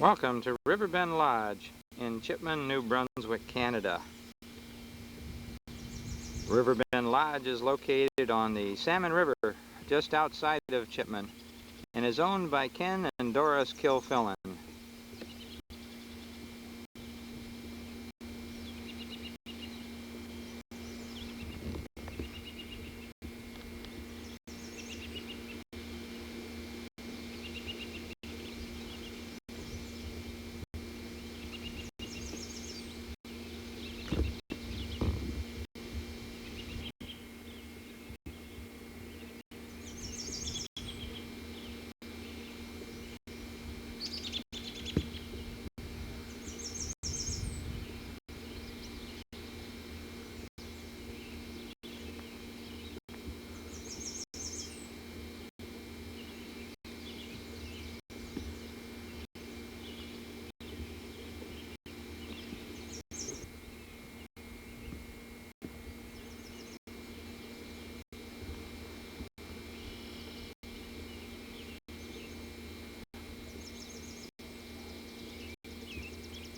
Welcome to Riverbend Lodge in Chipman, New Brunswick, Canada. Riverbend Lodge is located on the Salmon River just outside of Chipman and is owned by Ken and Doris Kilfillan.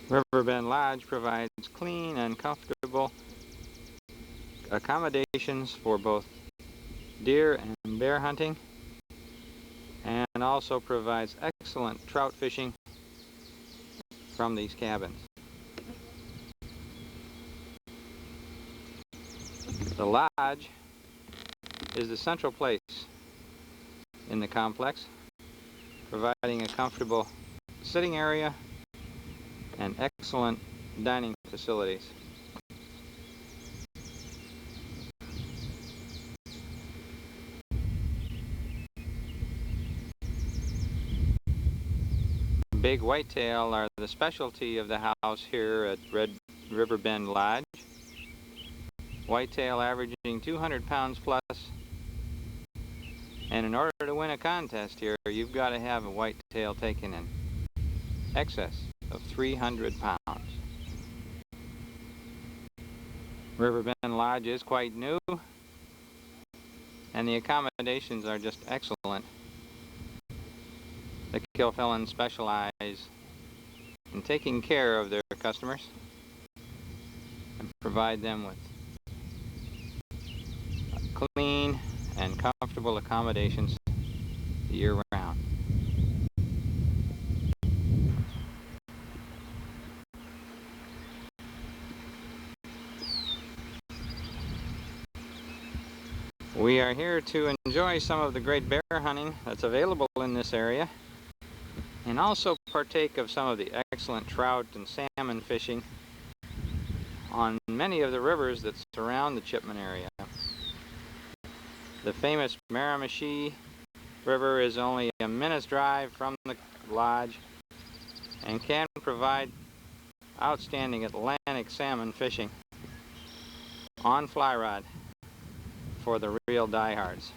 Riverbend Lodge provides clean and comfortable accommodations for both deer and bear hunting, and also provides excellent trout fishing from these cabins. The lodge is the central place in the complex, providing a comfortable sitting area and excellent dining facilities. Big whitetail are the specialty of the house here at Riverbend Lodge. Whitetail averaging 200 pounds plus, and in order to win a contest here, you've got to have a whitetail taken in excess of 300 pounds. Riverbend Lodge is quite new, and the accommodations are just excellent. The Kilfillans specialize in taking care of their customers and provide them with clean and comfortable accommodations year-round. We are here to enjoy some of the great bear hunting that's available in this area, and also partake of some of the excellent trout and salmon fishing on many of the rivers that surround the Chipman area. The famous Miramichi River is only a minute's drive from the lodge and can provide outstanding Atlantic salmon fishing on fly rod for the real diehards.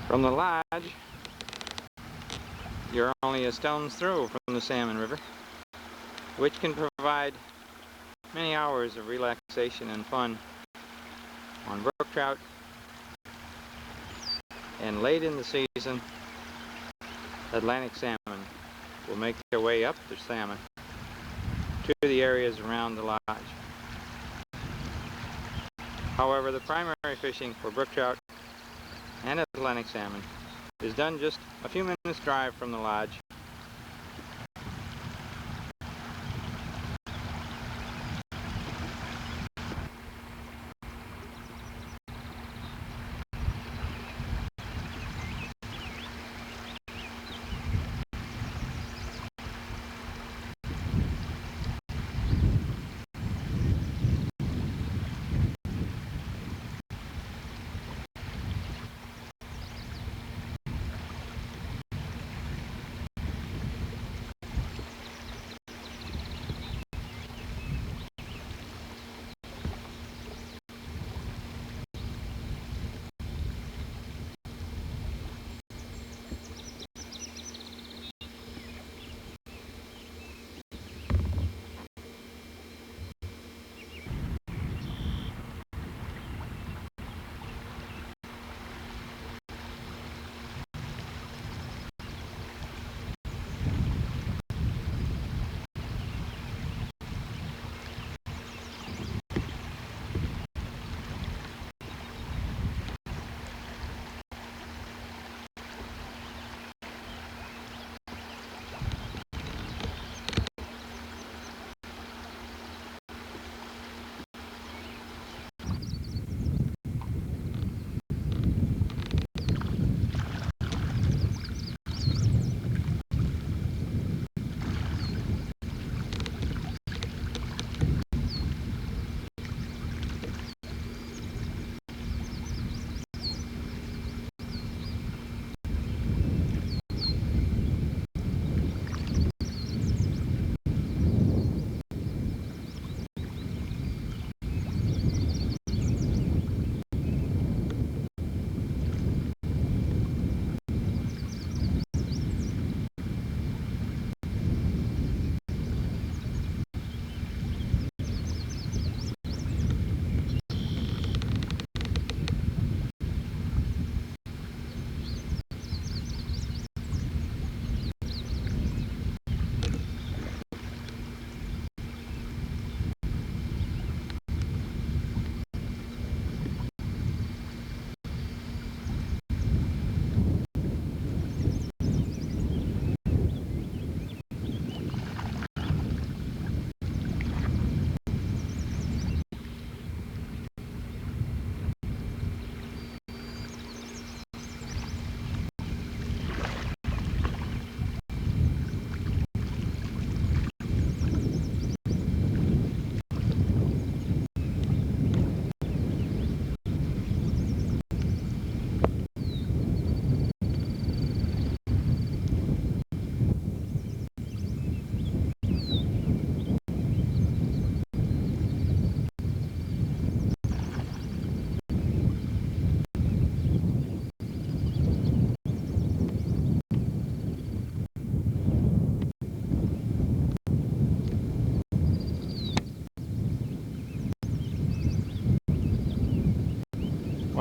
From the lodge, you're only a stone's throw from the Salmon River, which can provide many hours of relaxation and fun on brook trout, and late in the season, Atlantic salmon will make their way up the salmon to the areas around the lodge. However, the primary fishing for brook trout and Atlantic salmon is done just a few minutes drive from the lodge.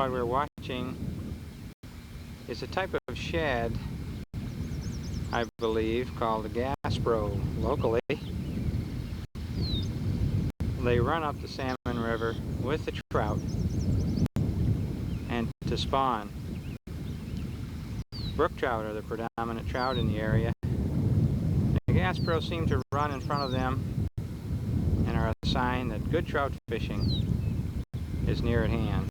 What we're watching is a type of shad, I believe, called a gaspro locally. They run up the salmon river with the trout and to spawn. Brook trout are the predominant trout in the area. The gaspro seem to run in front of them and are a sign that good trout fishing is near at hand.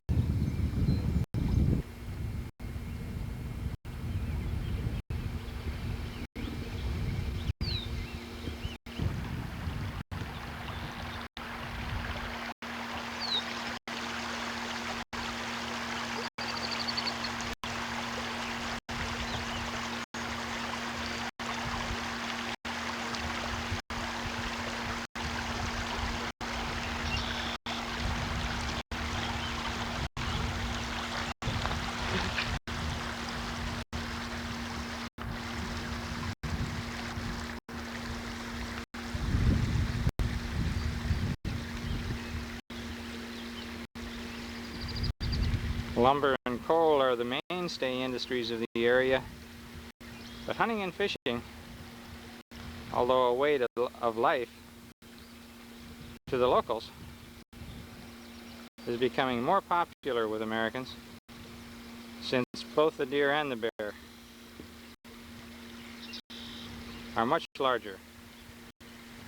Lumber and coal are the mainstay industries of the area, but hunting and fishing, although a way of life to the locals, is becoming more popular with Americans since both the deer and the bear are much larger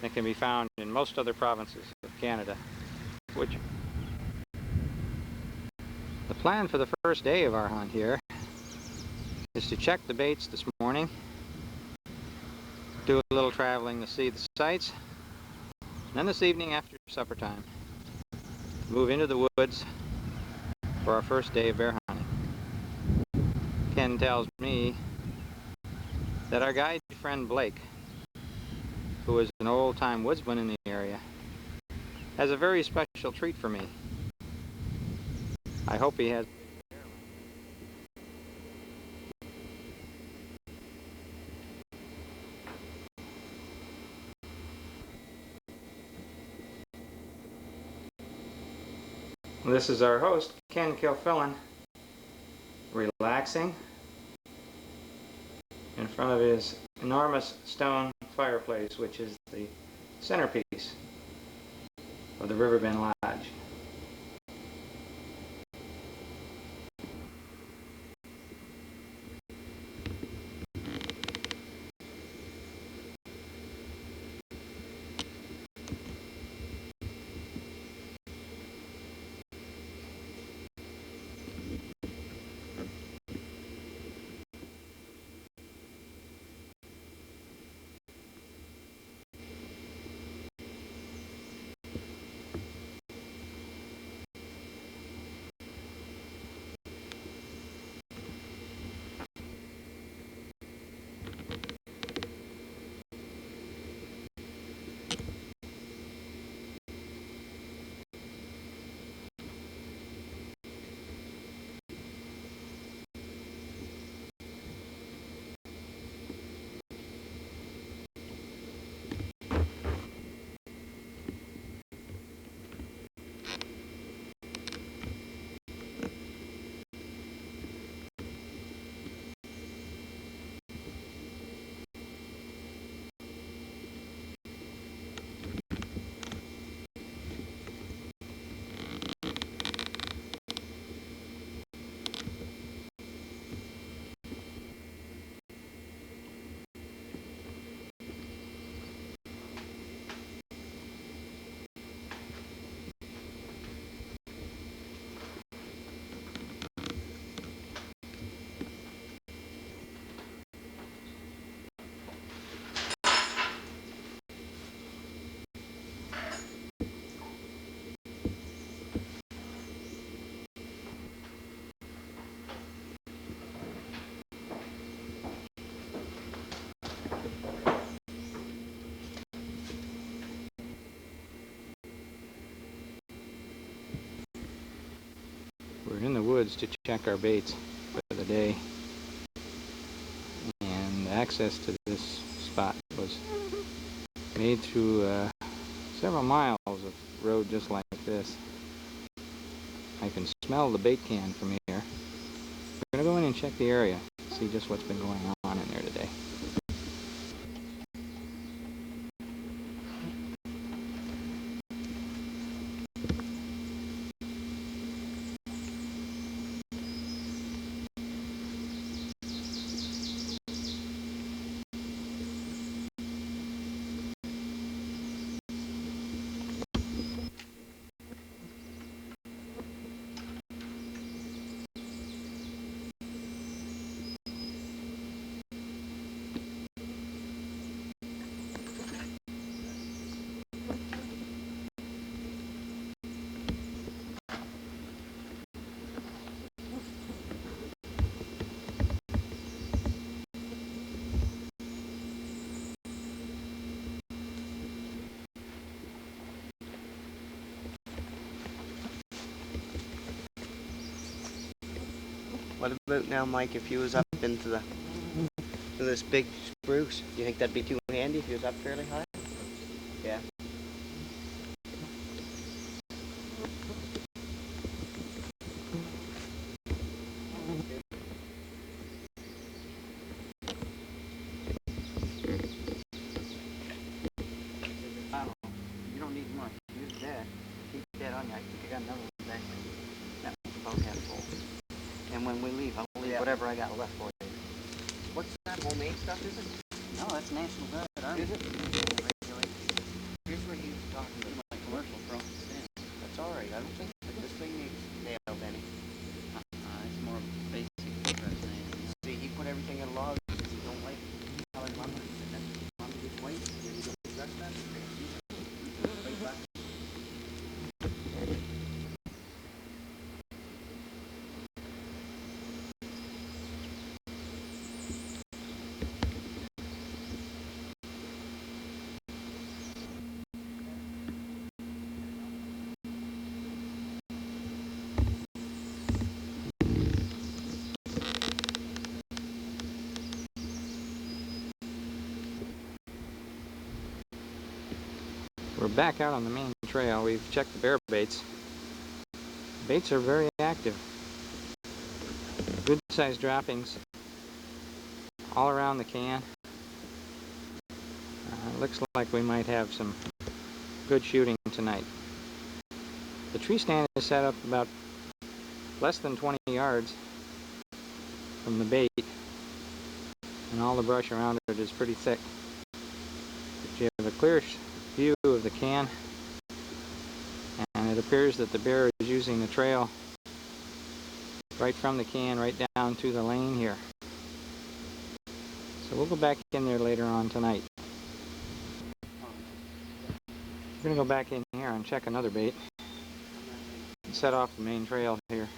than can be found in most other provinces of Canada. The plan for the first day of our hunt here is to check the baits this morning, do a little traveling to see the sights, and then this evening after supper time, move into the woods for our first day of bear hunting. Ken tells me that our guide friend Blake, who is an old-time woodsman in the area, has a very special treat for me. I hope he has. This is our host, Ken Kilfillan, relaxing in front of his enormous stone fireplace, which is the centerpiece of the Riverbend Lodge. We're in the woods to check our baits for the day, and access to this spot was made through several miles of road just like this. I can smell the bait can from check the area, see just what's been going on in there today. What about now, Mike, if you was up into this big spruce? Do you think that'd be too handy if you was up fairly high? Yeah. I don't know. You don't need much. Use that. Keep that on you. I think I got another one back there. That one's about half full. And when we leave, I'll leave whatever I got left for you. What's that homemade stuff, is it? No, that's National Guard. Is it? Here's what he was talking about. My commercial from. That's alright. I don't think that this thing needs nailed any. It's more basic impersonation. See, he put everything in log because he don't like colored lumber. And then lumber gets white. Then you don't dress that. We're back out on the main trail. We've checked the bear baits. Baits are very active. Good sized droppings all around the can. Looks like we might have some good shooting tonight. The tree stand is set up about less than 20 yards from the bait, and all the brush around it is pretty thick. But you have a clear view of the can, and it appears that the bear is using the trail right from the can right down to the lane here. So we'll go back in there later on tonight. We're going to go back in here and check another bait and set off the main trail here.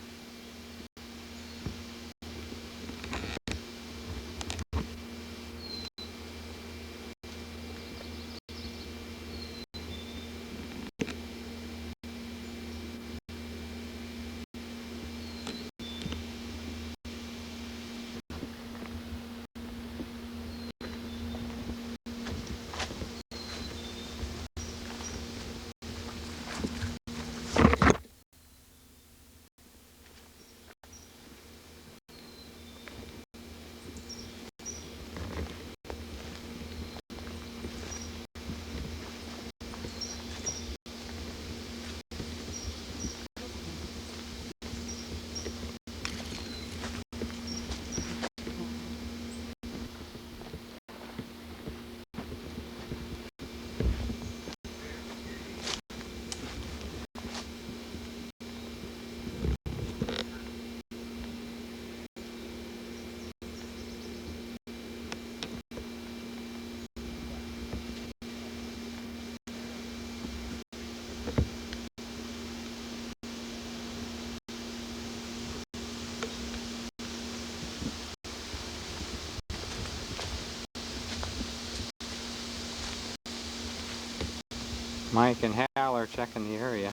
Mike and Hal are checking the area.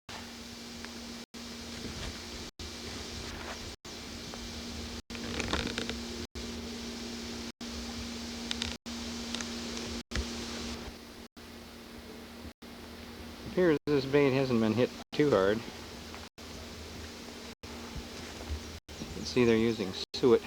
It appears this bait hasn't been hit too hard. You can see they're using suet.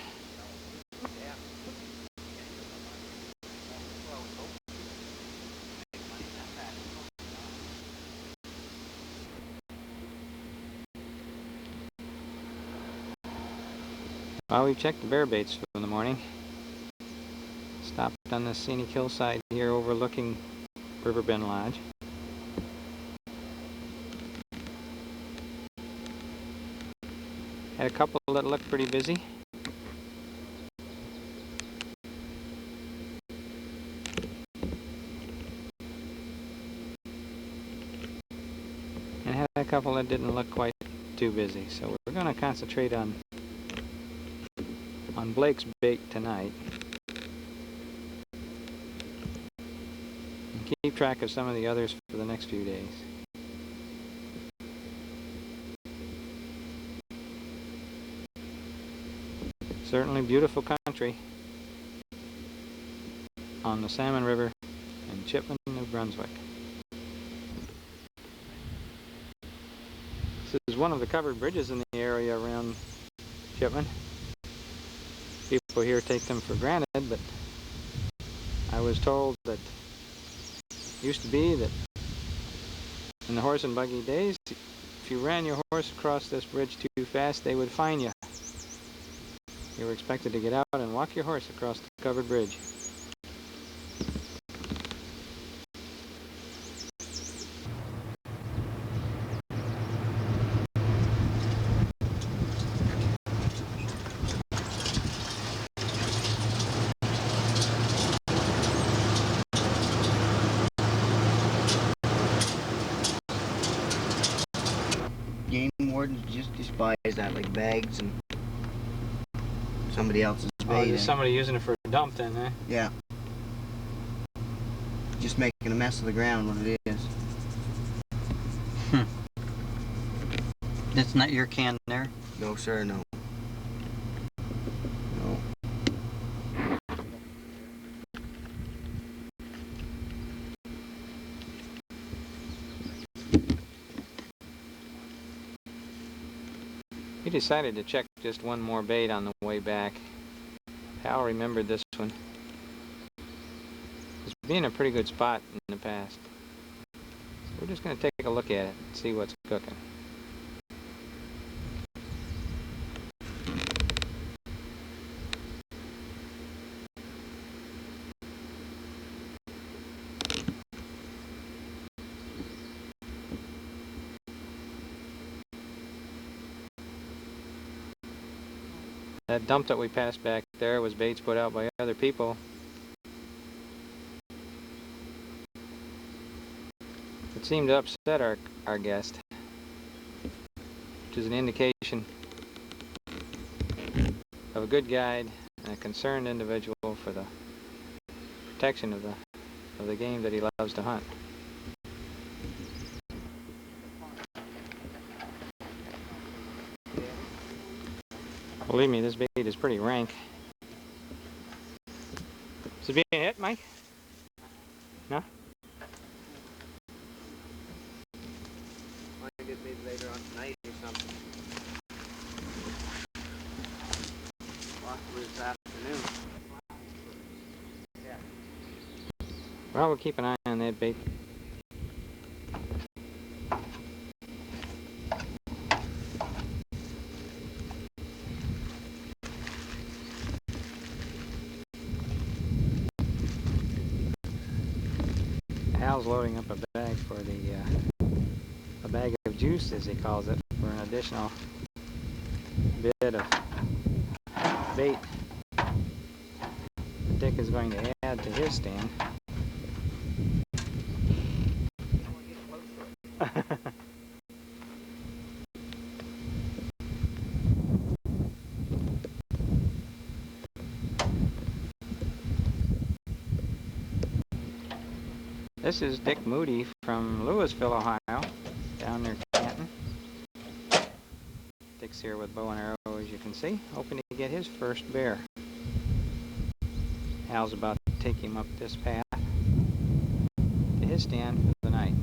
Well, we checked the bear baits in the morning. Stopped on the scenic hillside here overlooking Riverbend Lodge. Had a couple that looked pretty busy. And had a couple that didn't look quite too busy. So we're going to concentrate on Blake's bait tonight. And keep track of some of the others for the next few days. Certainly beautiful country on the Salmon River in Chipman, New Brunswick. This is one of the covered bridges in the area around Chipman. People here take them for granted, but I was told that it used to be that in the horse and buggy days, if you ran your horse across this bridge too fast, they would fine you. You were expected to get out and walk your horse across the covered bridge. Game wardens just despise that, like bags and somebody else's bait. Oh, just somebody using it for a dump then, eh? Yeah. Just making a mess of the ground, what it is. That's not your can there? No, sir, no. No. We decided to check just one more bait on the way back. Hal remembered this one. It's been a pretty good spot in the past. So we're just going to take a look at it and see what's cooking. That dump that we passed back there was baits put out by other people. It seemed to upset our guest, which is an indication of a good guide and a concerned individual for the protection of the game that he loves to hunt. Believe me, this bait is pretty rank. Is it being hit, Mike? No? Might get maybe later on tonight or something. Possibly this afternoon. Yeah. Well, we'll keep an eye on that bait. Hal's loading up a bag for a bag of juice, as he calls it, for an additional bit of bait Dick is going to add to his stand. This is Dick Moody from Louisville, Ohio, down near Canton. Dick's here with bow and arrow, as you can see, hoping to get his first bear. Hal's about to take him up this path to his stand for the night.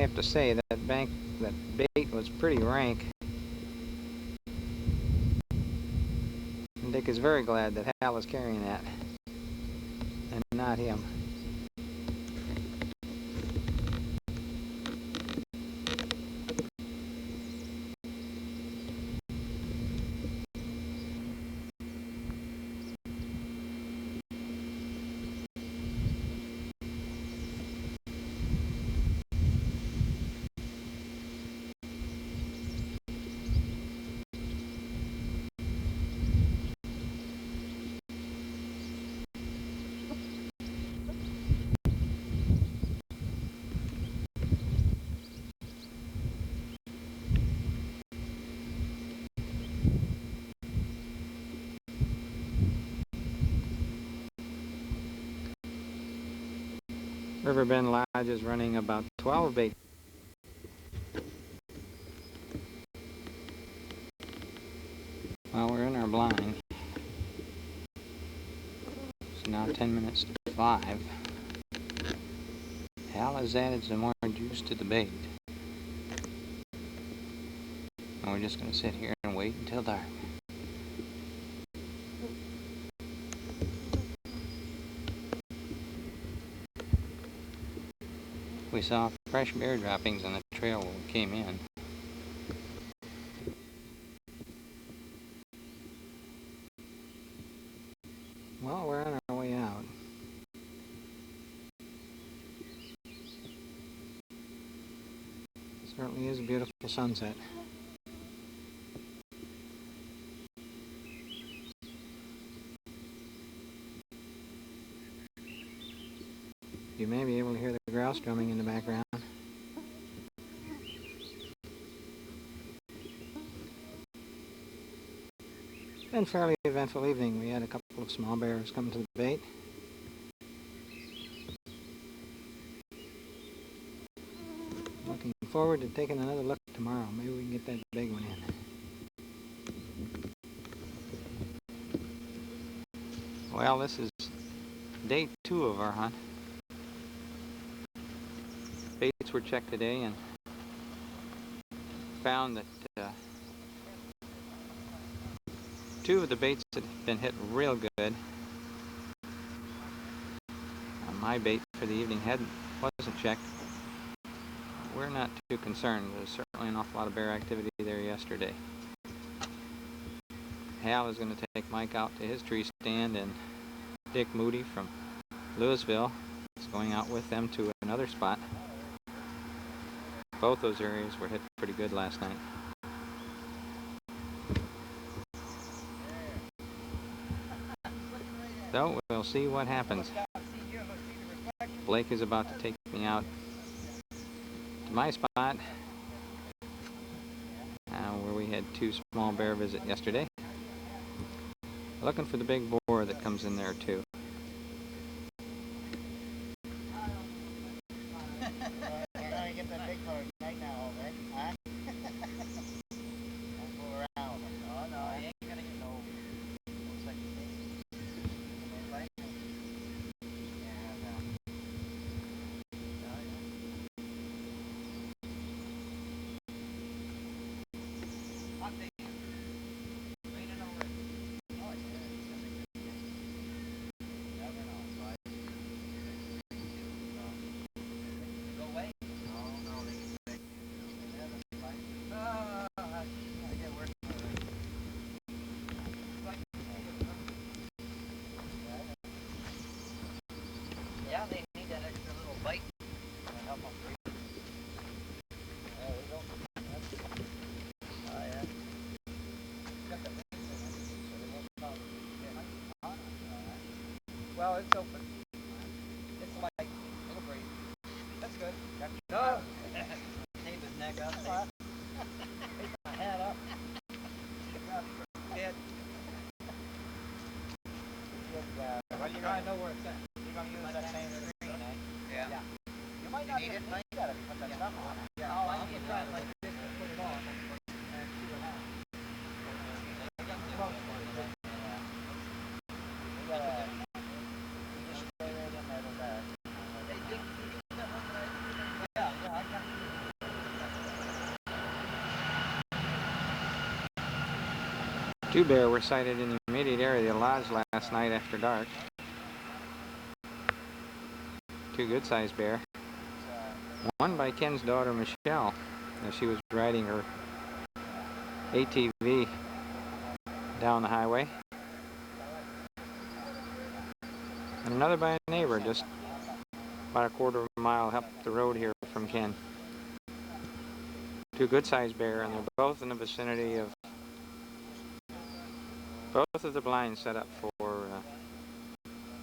have to say that bait was pretty rank. And Dick is very glad that Hal is carrying that and not him. Riverbend Lodge is running about 12 bait. Well, we're in our blind. It's now 10 minutes to 5. Hal has added some more juice to the bait. And we're just going to sit here and wait until dark. We saw fresh bear droppings on the trail when we came in. Well, we're on our way out. Certainly is a beautiful sunset. You may be able to hear the grouse drumming in the background. Been a fairly eventful evening. We had a couple of small bears come to the bait. Looking forward to taking another look tomorrow. Maybe we can get that big one in. Well, this is day 2 of our hunt. Baits were checked today and found that 2 of the baits had been hit real good. My bait for the evening wasn't checked. We're not too concerned. There's certainly an awful lot of bear activity there yesterday. Hal is going to take Mike out to his tree stand, and Dick Moody from Louisville is going out with them to another spot. Both those areas were hit pretty good last night. So we'll see what happens. Blake is about to take me out to my spot, where we had 2 small bear visit yesterday. Looking for the big boar that comes in there too. Yeah, they need that extra little bite to help them breathe. There we go. Oh, yeah. Well, it's open. It's light. It'll breathe. That's good. No! Take his neck up. Take my head up. Head. Well, you gotta know where it's at. You're gonna use that same screen, eh? Yeah. You might not need that if you put that stuff on. Yeah. I'm gonna try it like this and put it on and see what happens. Yeah, I got Two bear were sighted in the immediate area of the lodge last night after dark. Two good-sized bear. One by Ken's daughter Michelle as she was riding her ATV down the highway. And another by a neighbor just about a quarter of a mile up the road here from Ken. Two good-sized bear, and they're both in the vicinity of both of the blinds set up for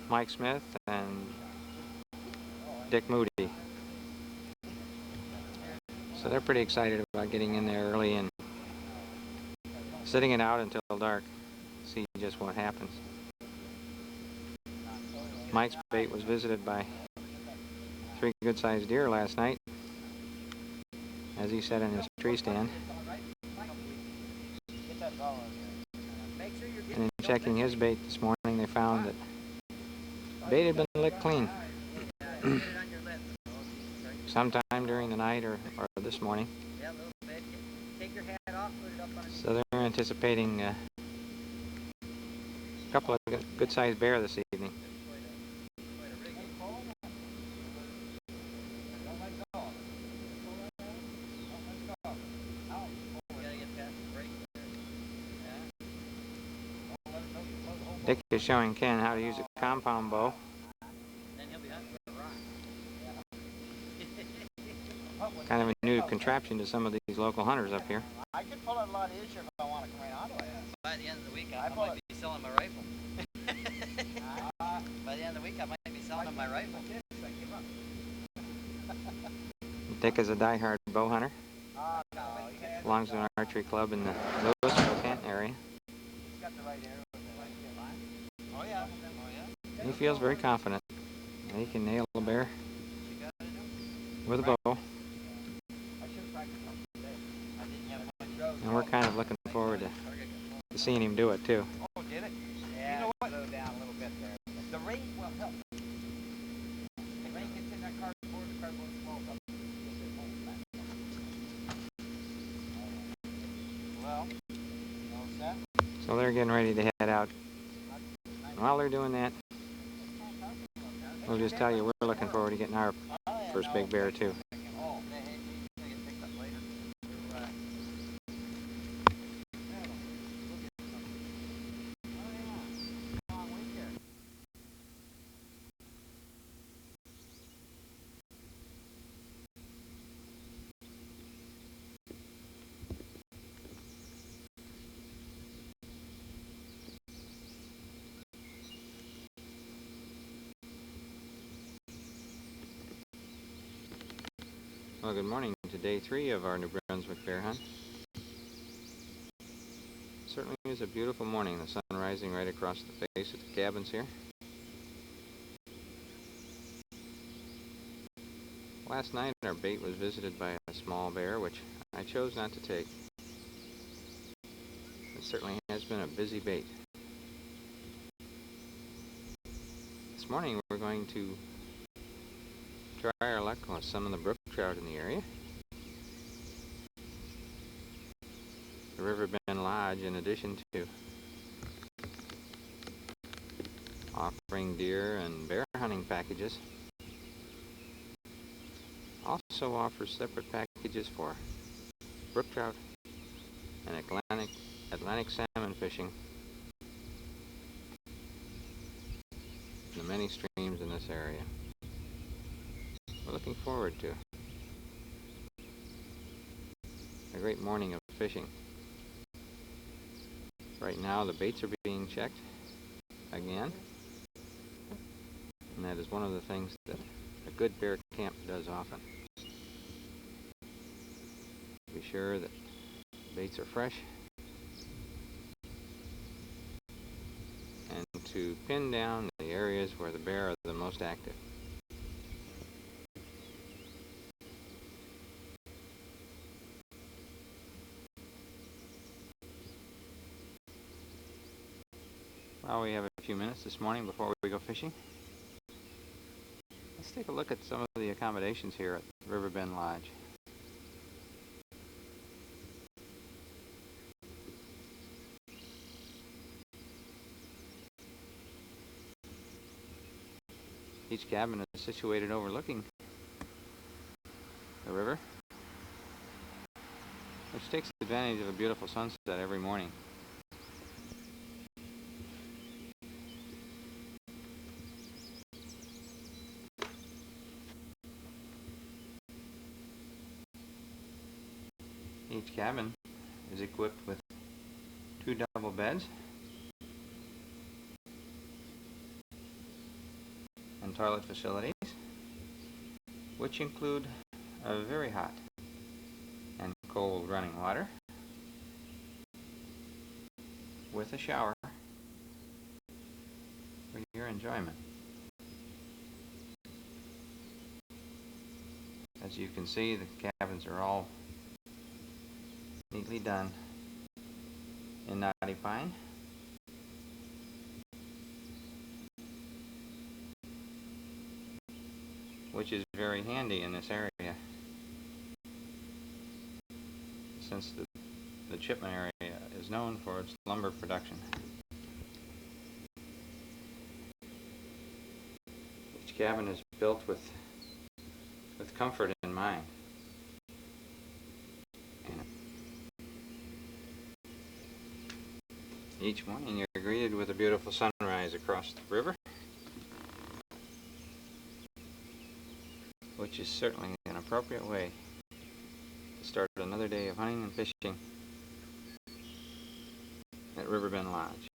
Mike Smith and Dick Moody. So they're pretty excited about getting in there early and sitting it out until dark. See just what happens. Mike's bait was visited by 3 good-sized deer last night, as he said in his tree stand. And in checking his bait this morning, they found that the bait had been licked clean sometime during the night or this morning. So they're anticipating a couple of good-sized bear this evening. Dick is showing Ken how to use a compound bow. Kind of a new contraption to some of these local hunters up here. I could pull it a lot easier if I want to come right onto it. By the end of the week, I might be selling my rifle. By the end of the week, I might be selling my rifle. Dick is a die-hard bow hunter. Belongs to an archery club in the Louisville, Canton area. Oh yeah. He feels very confident that he can nail a bear with a bow. And we're kind of looking forward to seeing him do it too. Oh, did it? Yeah, you know what? Slow down a little bit there. The rain will help. The rain gets in that cardboard, the cardboard falls up. Well, all set? So they're getting ready to head out. While they're doing that, we'll just tell you we're looking forward to getting our first big bear too. Well, good morning to day 3 of our New Brunswick bear hunt. Certainly is a beautiful morning, the sun rising right across the face of the cabins here. Last night our bait was visited by a small bear, which I chose not to take. It certainly has been a busy bait. This morning we're going to try our luck with some of the brook trout in the area. The Riverbend Lodge, in addition to offering deer and bear hunting packages, also offers separate packages for brook trout and Atlantic salmon fishing in the many streams in this area. We're looking forward to a great morning of fishing. Right now the baits are being checked again, and that is one of the things that a good bear camp does often. Be sure that baits are fresh, and to pin down the areas where the bear are the most active. Well, we have a few minutes this morning before we go fishing. Let's take a look at some of the accommodations here at Riverbend Lodge. Each cabin is situated overlooking the river, which takes advantage of a beautiful sunset every morning. Each cabin is equipped with 2 double beds and toilet facilities, which include a very hot and cold running water with a shower for your enjoyment. As you can see, the cabins are all neatly done in knotty pine, which is very handy in this area, since the Chipman area is known for its lumber production. Each cabin is built with comfort in mind. And each morning you're greeted with a beautiful sunrise across the river, which is certainly an appropriate way to start another day of hunting and fishing at Riverbend Lodge.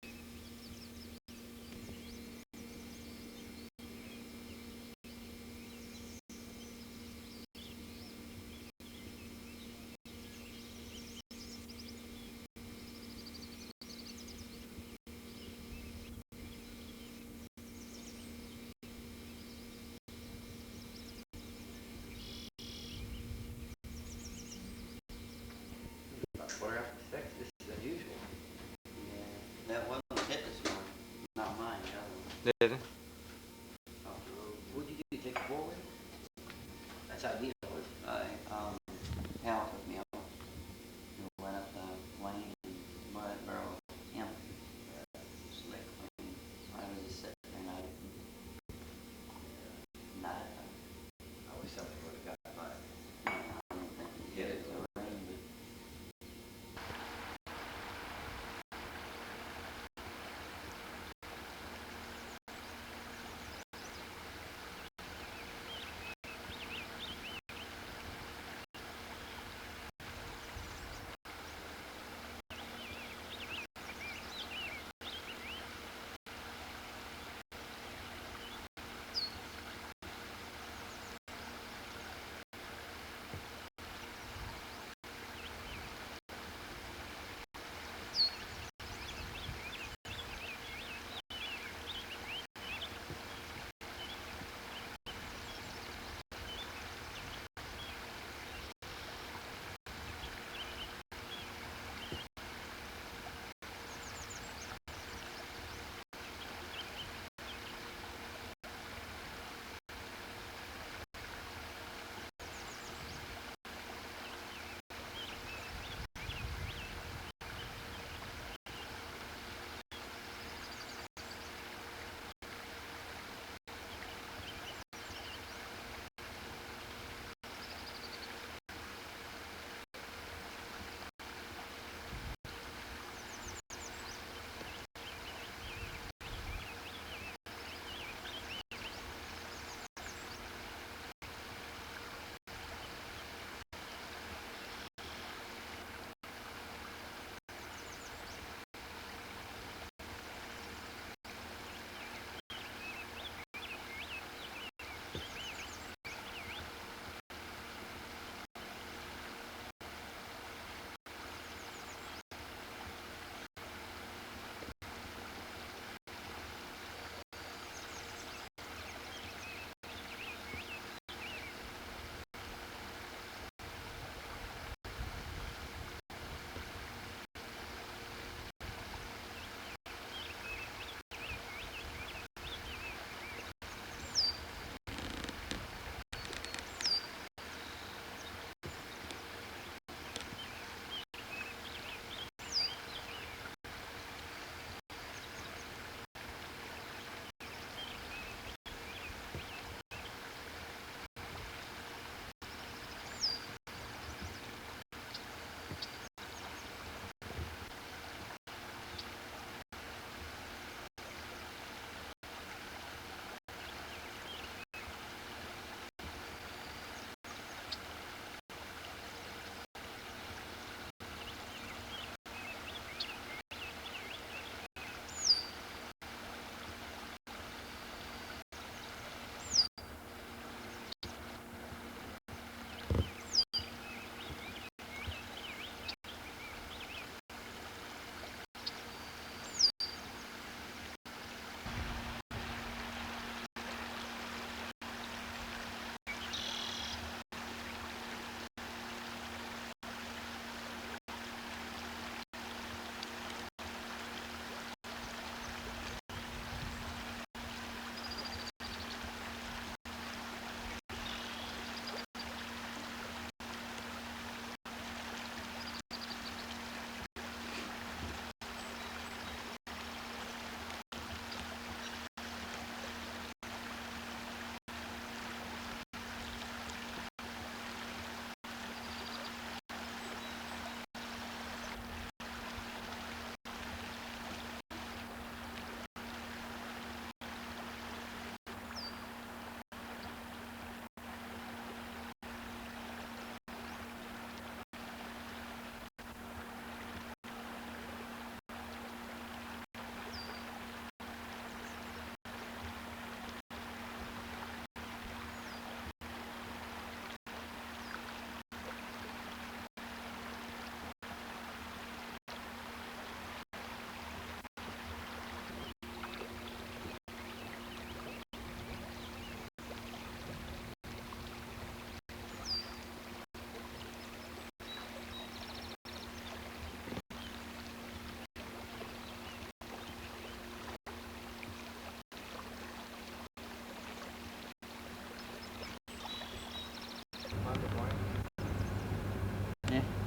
Quarter after 6, this is unusual. Yeah, that one was hit this morning. Not mine, the other one. Did it? Off the road. What'd you do? Take a forward? That's how I was. Hal took me out. We went up the lane and mud barrel hemp. Slick lane. I was just sitting there and I not. I wish something would have got by. I don't think he hit it.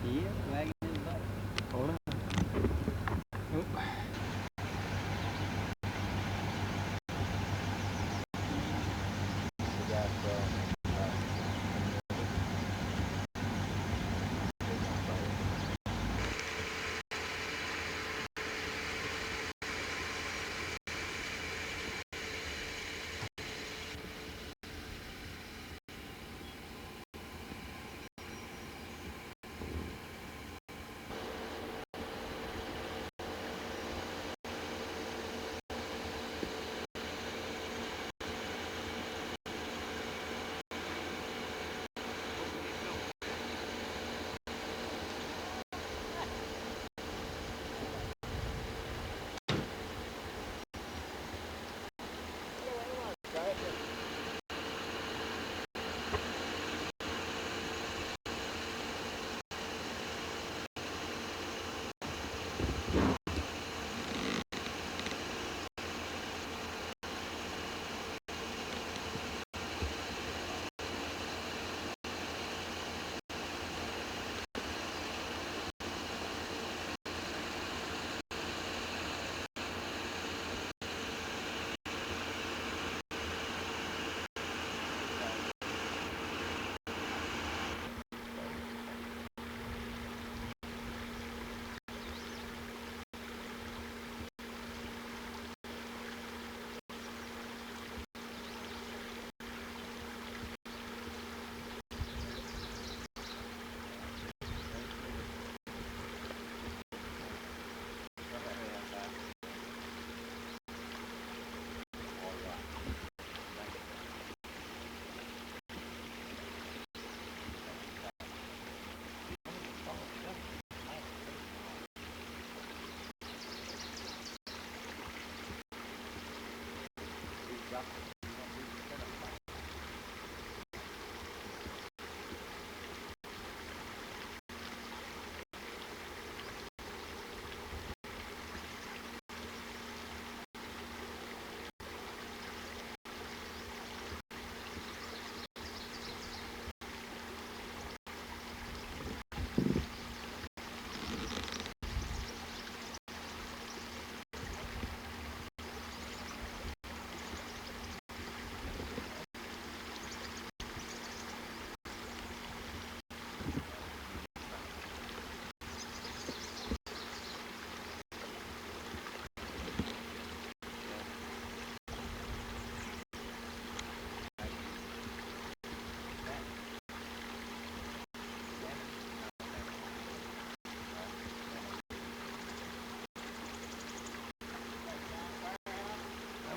He is wagging his butt. Hold on. Oop.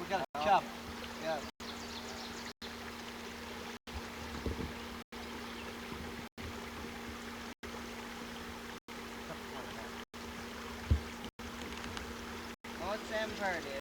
We got a chub. Yeah. Oh, it's Sam Purdy.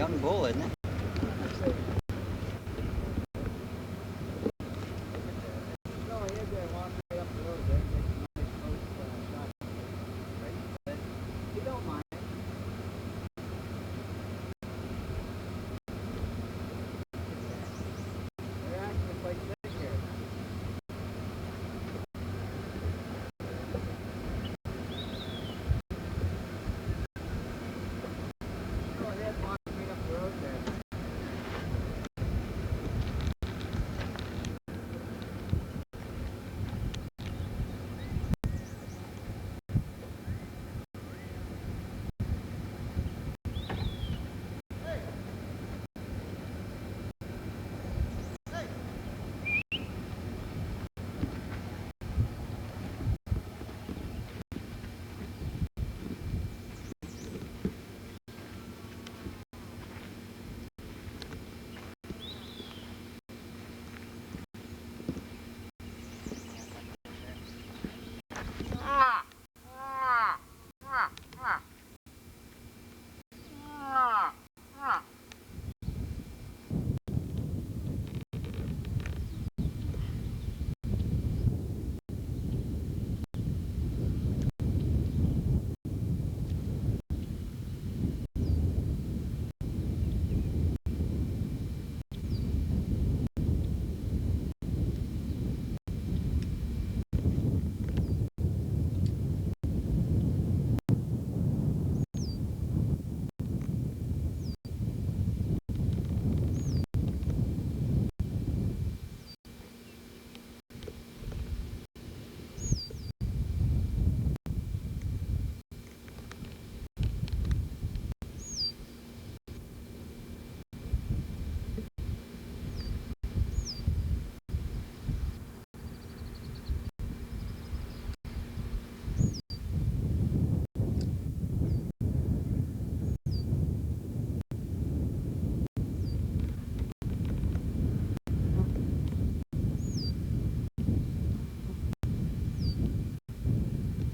young bull, isn't it?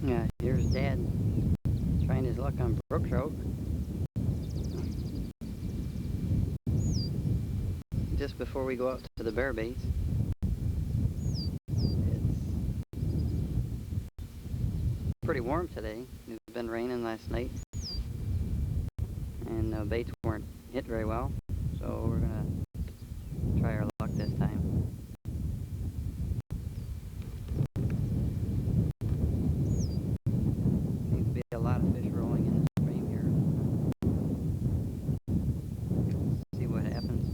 Yeah, here's Dad trying his luck on brook trout. Just before we go out to the bear baits. It's pretty warm today. It's been raining last night. And the baits weren't hit very well. So we're gonna try our luck this time. Seems to be a lot of fish rolling in the stream here. See what happens.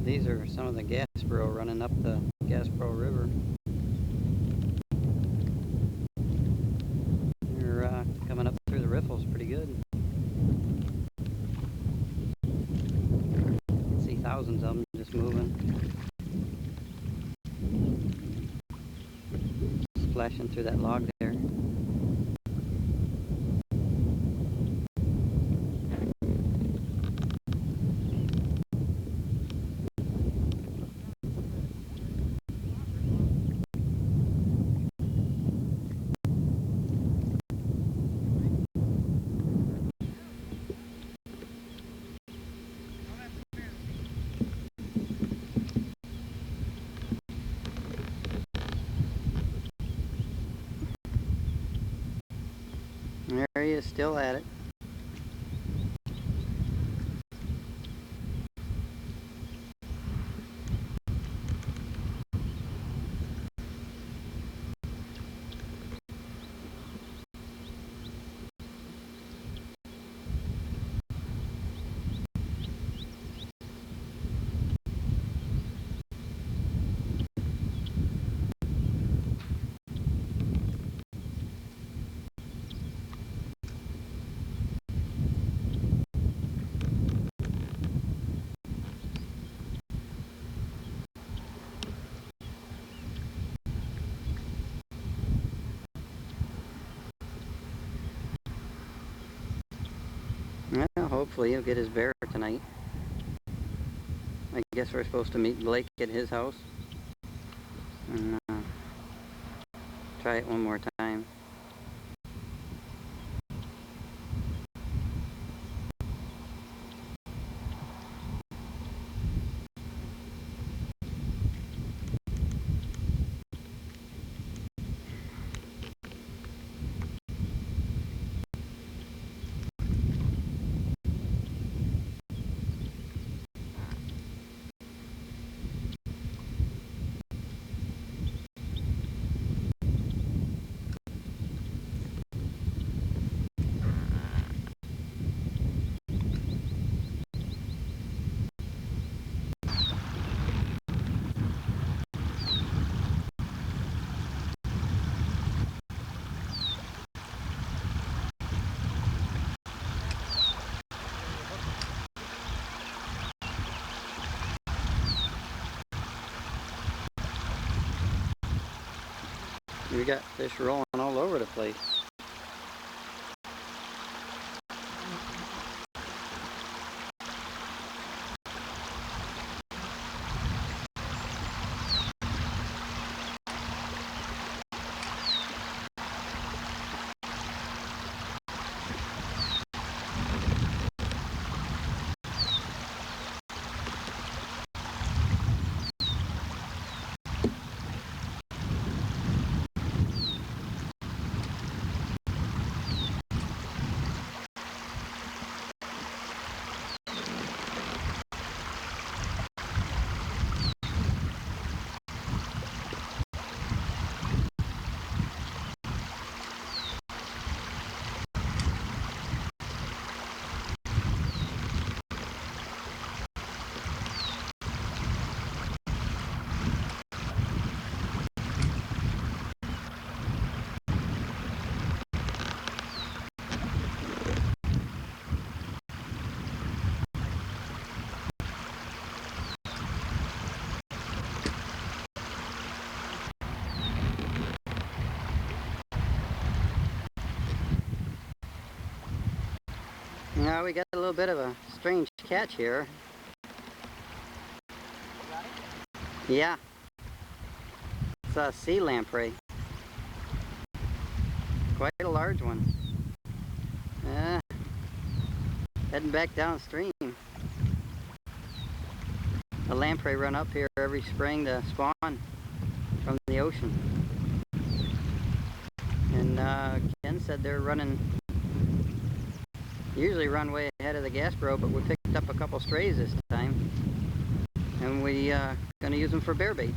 These are some of the Gasbro running up the Gasbro River. They're coming up through the riffles pretty good. You can see thousands of them just moving. Splashing through that log there. And there he is, still at it. Hopefully he'll get his bear tonight. I guess we're supposed to meet Blake at his house. And try it one more time. We got fish rolling all over the place. Now we got a little bit of a strange catch here. Yeah. It's a sea lamprey. Quite a large one. Heading back downstream. The lamprey run up here every spring to spawn from the ocean. And Ken said they're usually run way ahead of the Gasbro, but we picked up a couple strays this time. And we gonna use them for bear bait.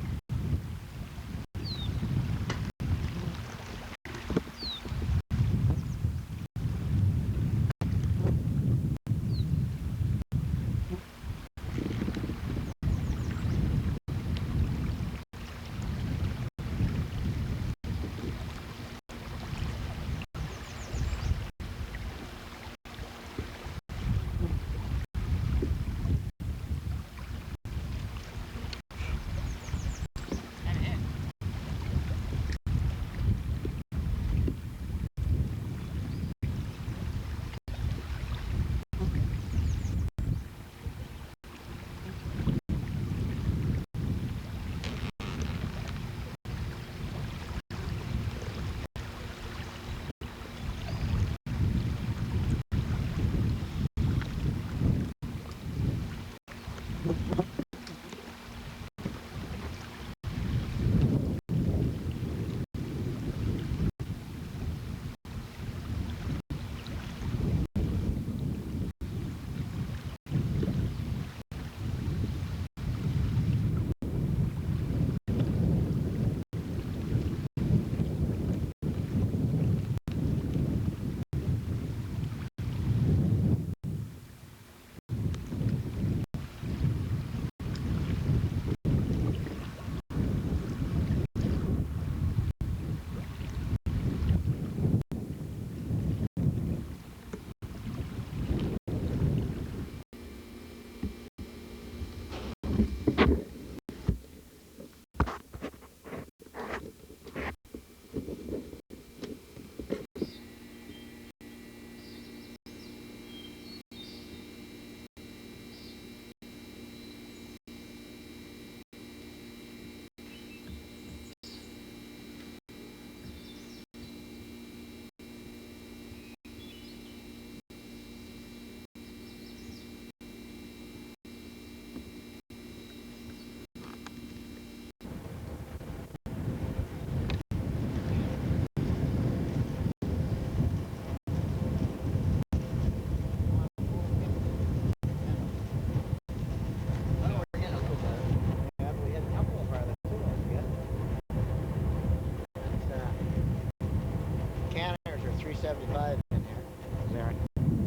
75 in here. Is there?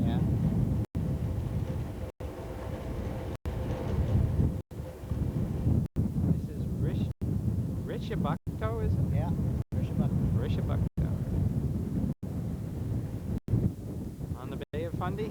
Yeah. This is Rishabukto, is it? Yeah. Rishabukto. On the Bay of Fundy?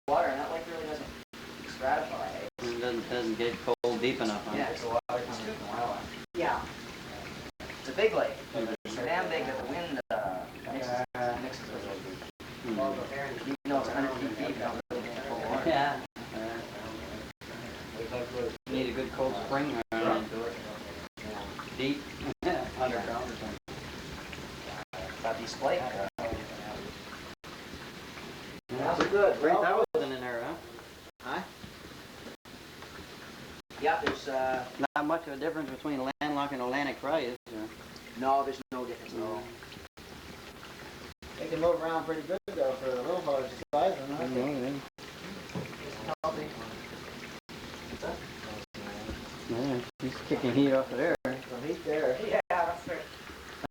Water, and that lake really doesn't stratify. It doesn't get cold deep enough, huh? Yeah, it's a water comes from wildlife. Yeah. It's a big lake. It's so damn big that the wind mixes with it. Even though it's 100 feet deep, you don't really get cold water. Yeah. You need a good cold spring running into it. Deep underground or something. Southeast Lake. That's good. 3,000 in there, huh? Huh? Yeah, there's Not much of a difference between landlocked and Atlantic fry, is there? no, there's no difference at all. They can move around pretty good though for a little horse size, aren't they? Yeah, he's kicking heat off of there. Some heat there. Yeah, that's fair.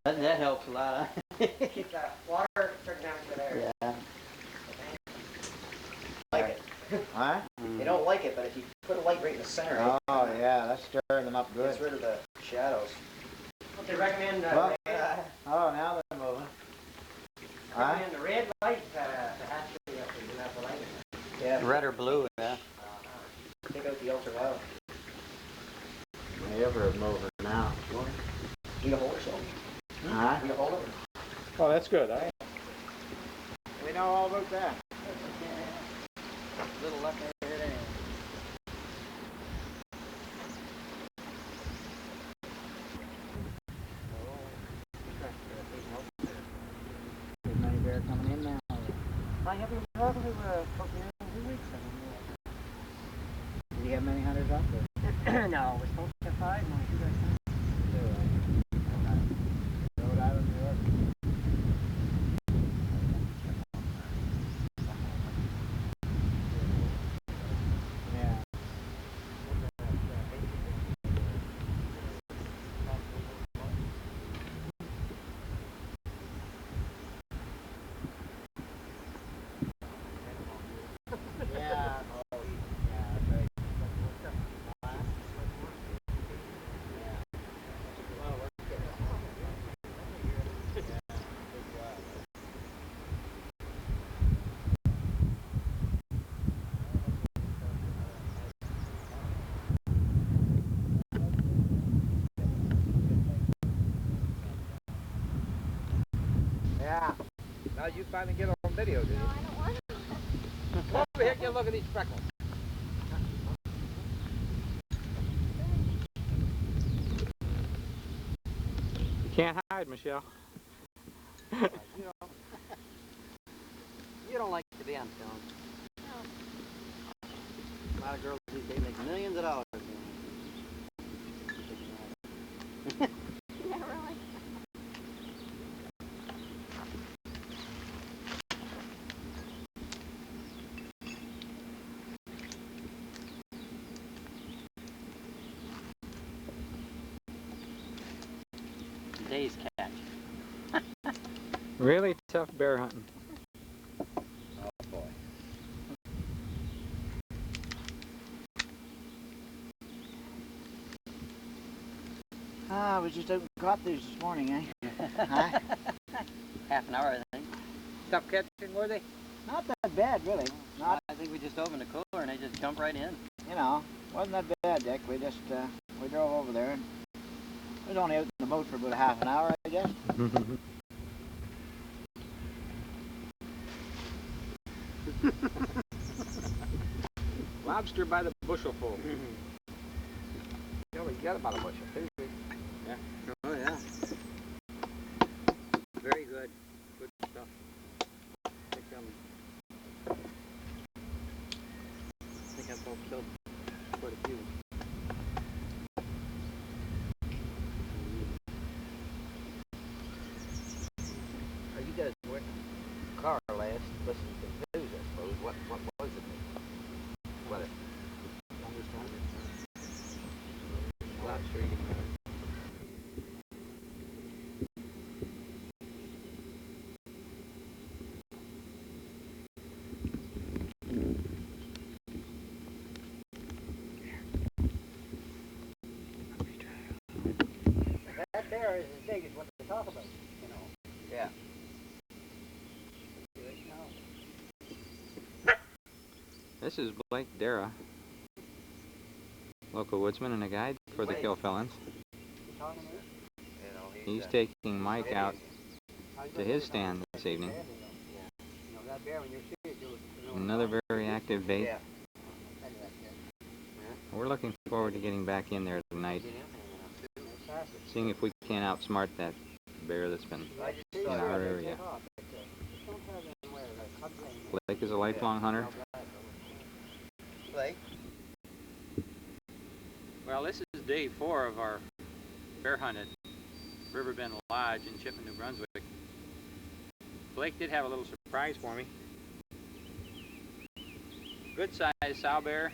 That helps a lot, huh? Keep that water temperature there. Yeah. Like it. Huh? They don't like it, but if you put a light right in the center, Oh yeah, that's stirring them up it good. gets rid of the shadows. What they recommend, Well, oh, now they're moving. Huh? recommend the red light to actually have to do have the light in there. Yeah. Red or blue, yeah. Take out the ultraviolet. They ever moving now. Need a hold or something? Huh? Need a hold of it? Oh, that's good. We know all about that. Little left there, it ain't. There's many bear coming in now. I haven't probably spoken in 2 weeks. Did you have many hunters up there? No, we're supposed to have 5 now. You guys know. Rhode Island, New York. Yeah. Now you finally get on video, did you? No, I don't want to. Come over here and get a look at these freckles. You can't hide, Michelle. You don't. You don't like to be on film. No. A lot of girls these days make millions of dollars. Yeah, really. Day's catch. Really tough bear hunting. Oh boy. Ah, we just caught these this morning, eh? Huh? Half an hour, I think. Tough catching, were they? Not that bad, really. Not, I think we just opened the cooler and they just jumped right in. you know, wasn't that bad, Dick. We just, we drove over there and we was only out in the boat for about half an hour, I guess. Lobster by the bushelful. You only get about a bushel, too. Yeah. Oh, yeah. Very good. Good stuff. I think I've both killed quite a few. You guys went in the car last, listening to the news, I suppose. What was it? What? Lobster eating. That bear is as big as what they talk about, you know. Yeah. This is Blake Dara, local woodsman and a guide for the Kill Felons. You talking to me? You know, He's taking Mike out to his stand this evening. You know, that bear, when you see it, you'll know. Another very active bait. Yeah. We're looking forward to getting back in there tonight, seeing if we can outsmart that bear that's been in our area. Blake is a lifelong hunter. Blake? Well, this is day 4 of our bear hunt at Riverbend Lodge in Chipman, New Brunswick. Blake did have a little surprise for me. Good sized sow bear.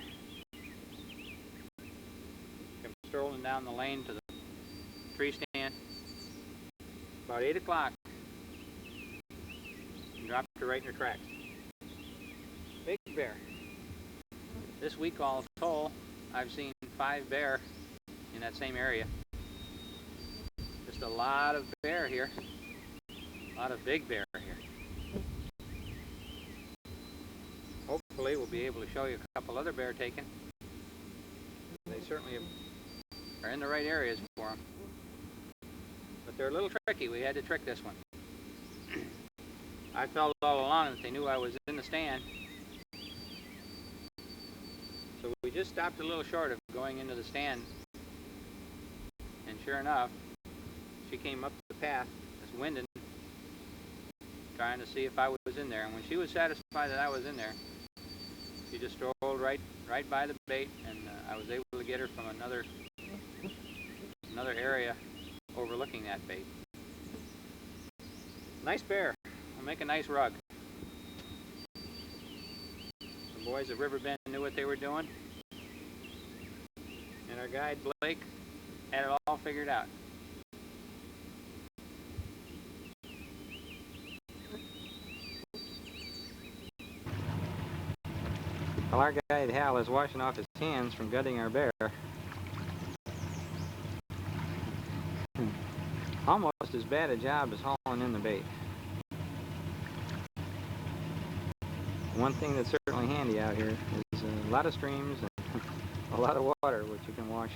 Come strolling down the lane to the tree stand. About 8 o'clock. Dropped her right in her tracks. Big bear. This week all told, I've seen 5 bear in that same area. Just a lot of bear here. A lot of big bear here. Hopefully we'll be able to show you a couple other bear taken. They certainly are in the right areas for them. But they're a little tricky. We had to trick this one. I felt all along that they knew I was in the stand. So we just stopped a little short of going into the stand. And sure enough, she came up the path, this winding, trying to see if I was in there. And when she was satisfied that I was in there, she just strolled right by the bait, and I was able to get her from another area overlooking that bait. Nice bear. Will make a nice rug. The boys at Riverbend knew what they were doing, and our guide Blake had it all figured out. Well, our guide Hal is washing off his hands from gutting our bear. Almost as bad a job as hauling in the bait. One thing that's certainly handy out here is a lot of streams and a lot of water, which you can wash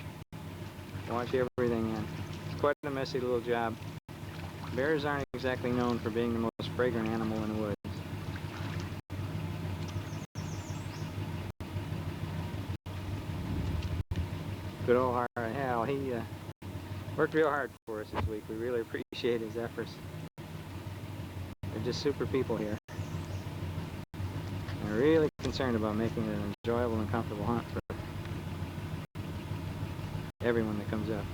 everything in. It's quite a messy little job. bears aren't exactly known for being the most fragrant animal in the woods. Good old Hal, he worked real hard for us this week. We really appreciate his efforts. They're just super people here. They're really concerned about making it an enjoyable and comfortable hunt for everyone that comes up.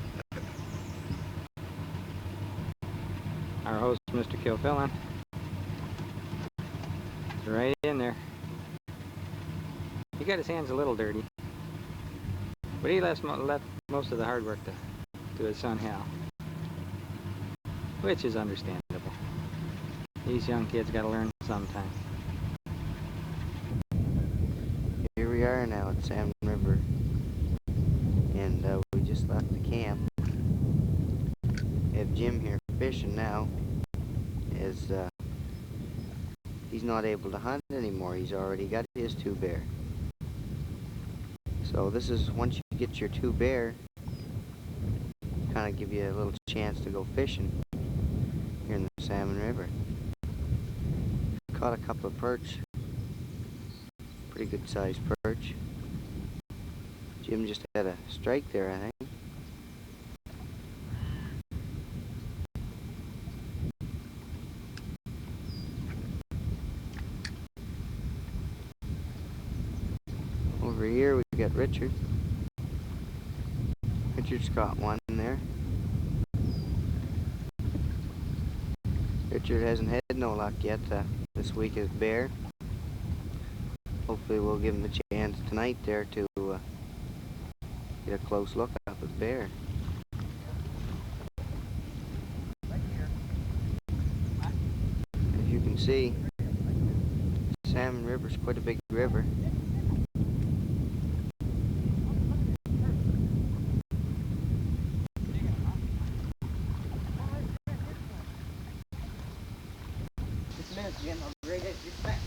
Our host, Mr. Kilfillan, is right in there. He got his hands a little dirty, but he left most of the hard work to his son Hal, which is understandable. These young kids got to learn sometime. Here we are now at Salmon River, and we just left the camp. We have Jim here fishing now, as he's not able to hunt anymore. He's already got his 2 bear. So this is, once you get your 2 bear, kind of give you a little chance to go fishing here in the Salmon River. Caught a couple of perch, pretty good sized perch. Jim just had a strike there, I think. Over here we got Richard. Richard's caught one there. Richard hasn't had no luck yet this week as bear. Hopefully we'll give him a chance tonight there to get a close look at the bear. As you can see, Salmon River's quite a big river. Jim, a great respect.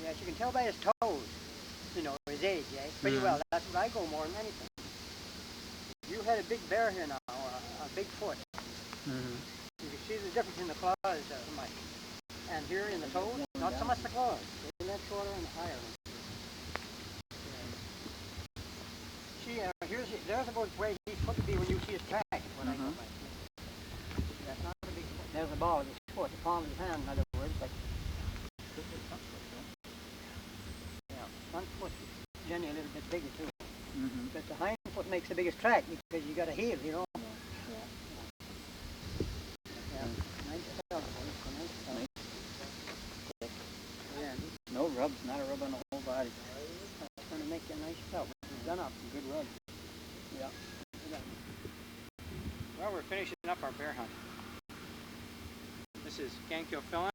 Yes, you can tell by his toes, you know, his age, eh? Pretty well. That's what I go more than anything. You had a big bear here now, a big foot. You can see the difference in the claws, Mike. And here in the toes, not so much the claws. They're a little shorter and higher. See, there's about where he's supposed to be when you see his track, is what I go by. That's not a big foot. There's the ball of his foot, the palm of his hand, in other words. Like, yeah, front foot is generally a little bit bigger too. But the hind foot makes the biggest track because you got a heel, you know. No rubs, not a rub on the whole body. It's going to make you a nice pelt. It's done up some good rubs. Yeah. Well, we're finishing up our bear hunt. This is Ken Kilfillan.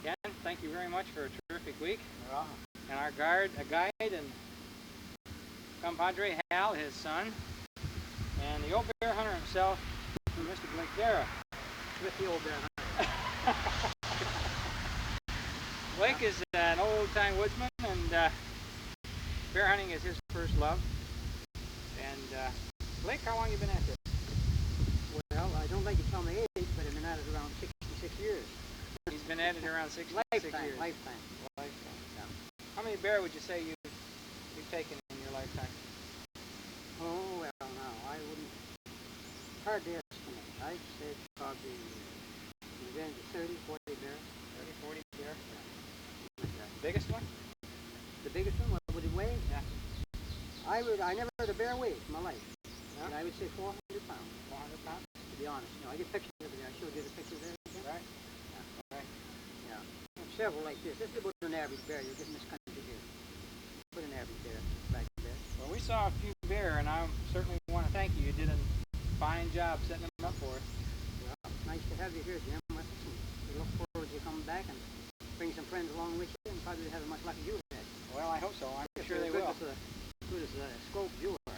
Ken, thank you very much for a terrific week. And our guide and compadre Hal, his son, and the old bear hunter himself, Mr. Blake Dara. With the old bear hunter. Blake is an old-time woodsman, and bear hunting is his first love. And Blake, how long have you been at this? Well, I don't like to tell my age, but I've been at it around 66 years. He's been at it around 66 years. Lifetime. Yeah. How many bear would you say you've taken in your lifetime? Oh, well, now, I wouldn't, hard to estimate. I'd say probably in the range of 30, 40 bears. 30, 40 bear? Yeah. The biggest one? The biggest one, what would it weigh? Yeah. I never heard a bear weigh in my life. Yeah. And I would say 400 pounds. 400 pounds? To be honest. You know, I get pictures of it. I showed you the pictures there. Right. Yeah. Right. Yeah. And several like this. This is about an average bear you get in this country here. Put an average bear back there. Well, we saw a few bear, and I certainly want to thank you. You did a fine job setting them up for us. Well, nice to have you here, Jim. We look forward to you coming back and bring some friends along with you and probably have as much luck as you had. Well, I hope so. I'm sure they will. Good as a scope you are.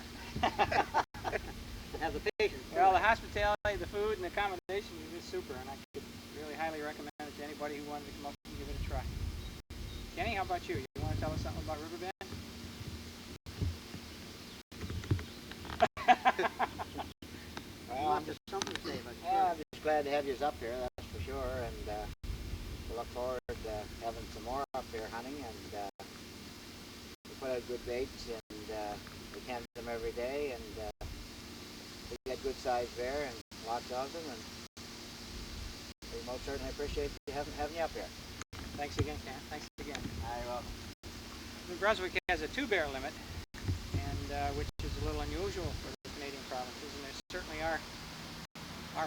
hospitality, the food, and the accommodations are just super, and I could really highly recommend it to anybody who wanted to come up and give it a try. Kenny, how about you? You want to tell us something about Riverbend? Well, I'm just something to say about it. Yeah, I'm just glad to have you up here, that's for sure, and we look forward to having some more up here hunting, and we put out good baits, and we count them every day, and we get good sized bear and lots of them, and we most certainly appreciate you having you up here. Thanks again, Ken. Thanks again. Well, New Brunswick has a 2-bear limit, and which is a little unusual for the Canadian provinces, and there certainly are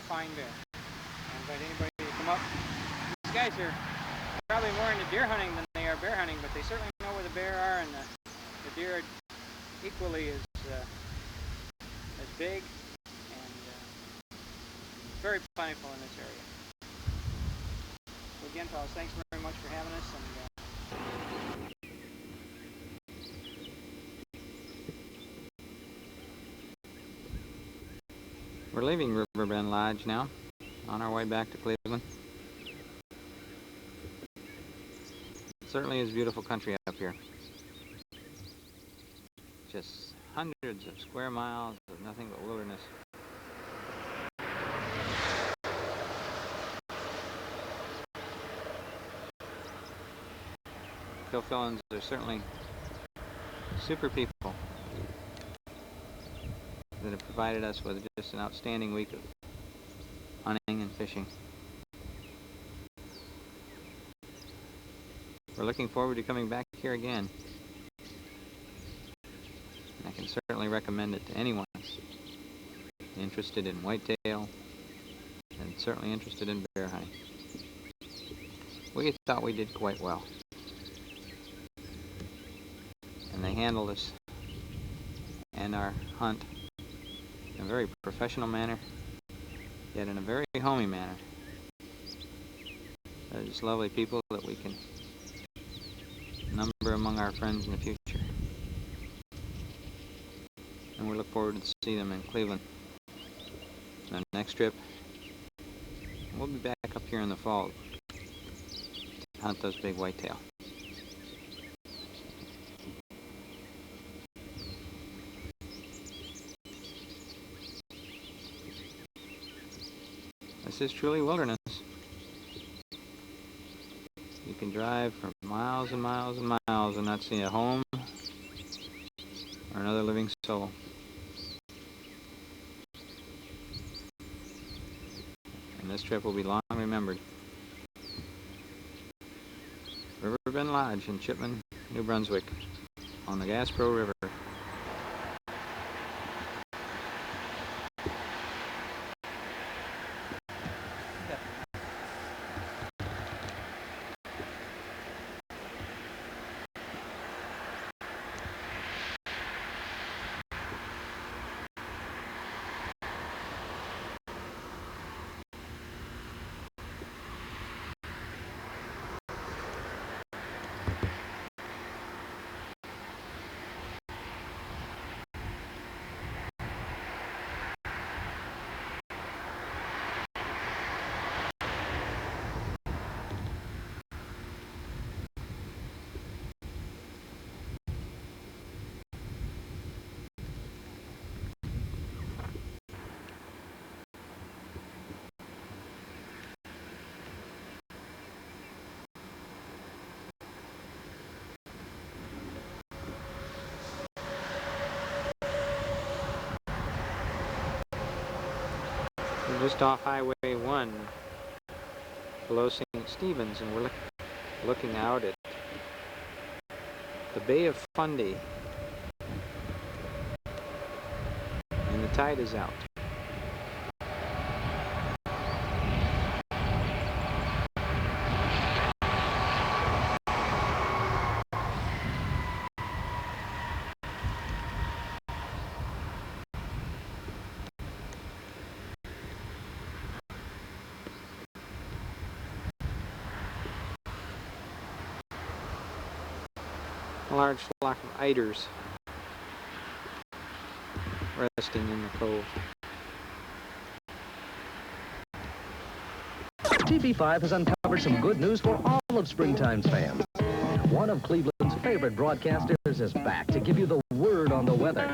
fine bear. I invite anybody to come up. These guys are probably more into deer hunting than they are bear hunting, but they certainly know where the bear are, and the deer are equally as big and very plentiful in this area. So again, fellas, thanks very much for having us. We're leaving Riverbend Lodge now, on our way back to Cleveland. It certainly is beautiful country up here. Just hundreds of square miles of nothing but wilderness. Kilfillans are certainly super people that have provided us with just an outstanding week of hunting and fishing. We're looking forward to coming back here again. And I can certainly recommend it to anyone interested in whitetail and certainly interested in bear hunting. We thought we did quite well. And they handled us and our hunt in a very professional manner, yet in a very homey manner. They're just lovely people that we can number among our friends in the future. And we look forward to see them in Cleveland on our next trip. We'll be back up here in the fall to hunt those big whitetail. This is truly wilderness. You can drive for miles and miles and miles and not see a home or another living soul. And this trip will be long remembered. Riverbend Lodge in Chipman, New Brunswick, on the Gaspereau River. We're just off Highway 1 below St. Stephen's, and we're looking out at the Bay of Fundy, and the tide is out. A large flock of eiders resting in the cove. TV5 has uncovered some good news for all of Springtime's fans. One of Cleveland's favorite broadcasters is back to give you the word on the weather.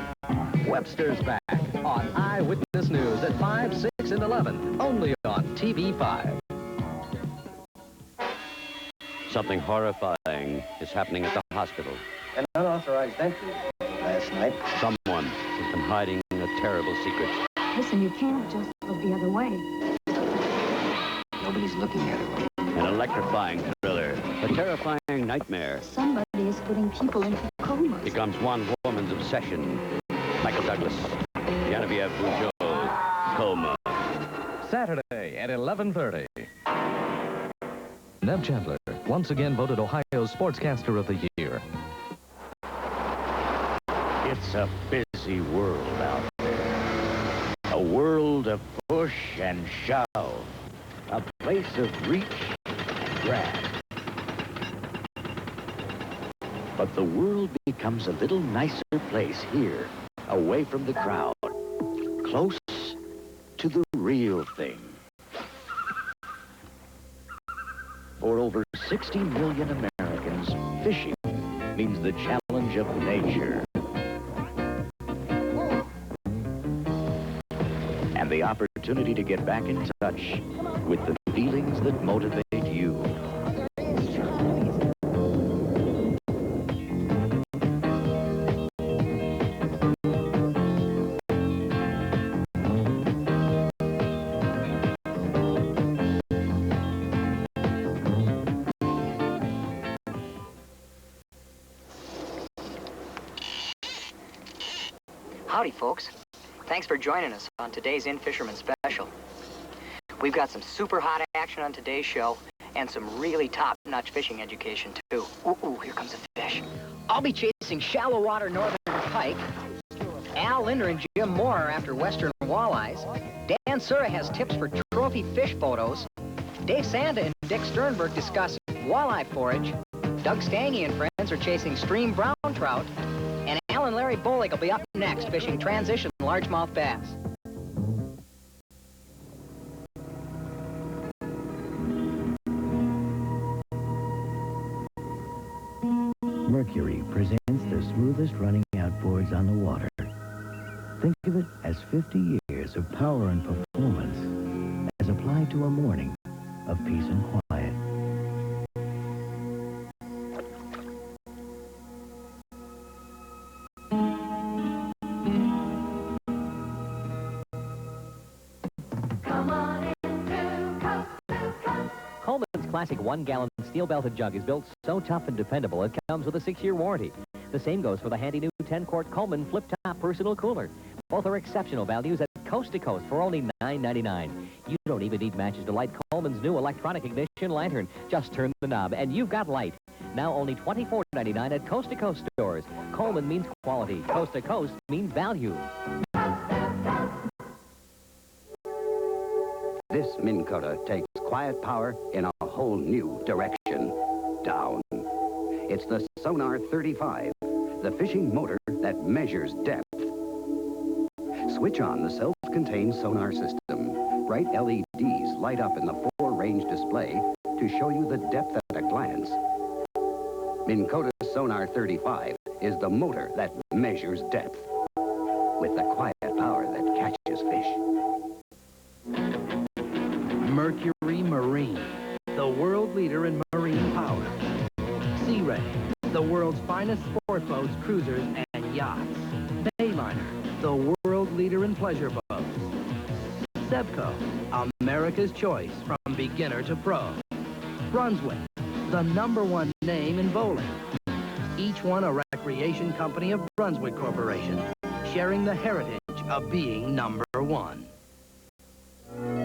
Webster's back on Eyewitness News at 5, 6, and 11, only on TV5. Something horrifying is happening at the hospital. An unauthorized entry last night. Someone has been hiding a terrible secret. Listen, you can't just look the other way. Nobody's looking at it. An electrifying thriller, a terrifying nightmare. Somebody is putting people into comas. Becomes one woman's obsession. Michael Douglas, Genevieve Bujold, Coma. Saturday at 11:30. Neb Chandler, once again voted Ohio's Sportscaster of the Year. It's a busy world out there. A world of push and shove. A place of reach and grab. But the world becomes a little nicer place here, away from the crowd, close to the real thing. For over 60 million Americans, fishing means the challenge of nature. And the opportunity to get back in touch with the feelings that motivate you. Howdy, folks. Thanks for joining us on today's In Fisherman Special. We've got some super hot action on today's show and some really top-notch fishing education, too. Ooh, here comes a fish. I'll be chasing shallow water northern pike. Al Linder and Jim Moore are after western walleyes. Dan Sura has tips for trophy fish photos. Dave Sanda and Dick Sternberg discuss walleye forage. Doug Stange and friends are chasing stream brown trout. And Al and Larry Bolig will be up next fishing transition largemouth bass. Mercury presents the smoothest running outboards on the water. Think of it as 50 years of power and performance as applied to a morning of peace and quiet. Coleman's classic 1-gallon steel-belted jug is built so tough and dependable it comes with a 6-year warranty. The same goes for the handy new 10-quart Coleman flip-top personal cooler. Both are exceptional values at coast to coast for only $9.99. You don't even need matches to light Coleman's new electronic ignition lantern. Just turn the knob and you've got light. Now only $24.99 at coast to coast stores. Coleman means quality. Coast to coast means value. This Minn Kota takes quiet power in a whole new direction. Down. It's the Sonar 35, the fishing motor that measures depth. Switch on the self-contained sonar system. Bright LEDs light up in the 4-range display to show you the depth at a glance. Minn Kota Sonar 35 is the motor that measures depth with the quiet power that catches fish. Mercury Marine, the world leader in marine power. Sea Ray, the world's finest sport boats, cruisers, and yachts. Bayliner, the world leader in pleasure boats. Sebco, America's choice from beginner to pro. Brunswick, the #1 name in bowling. Each one a recreation company of Brunswick Corporation, sharing the heritage of being #1.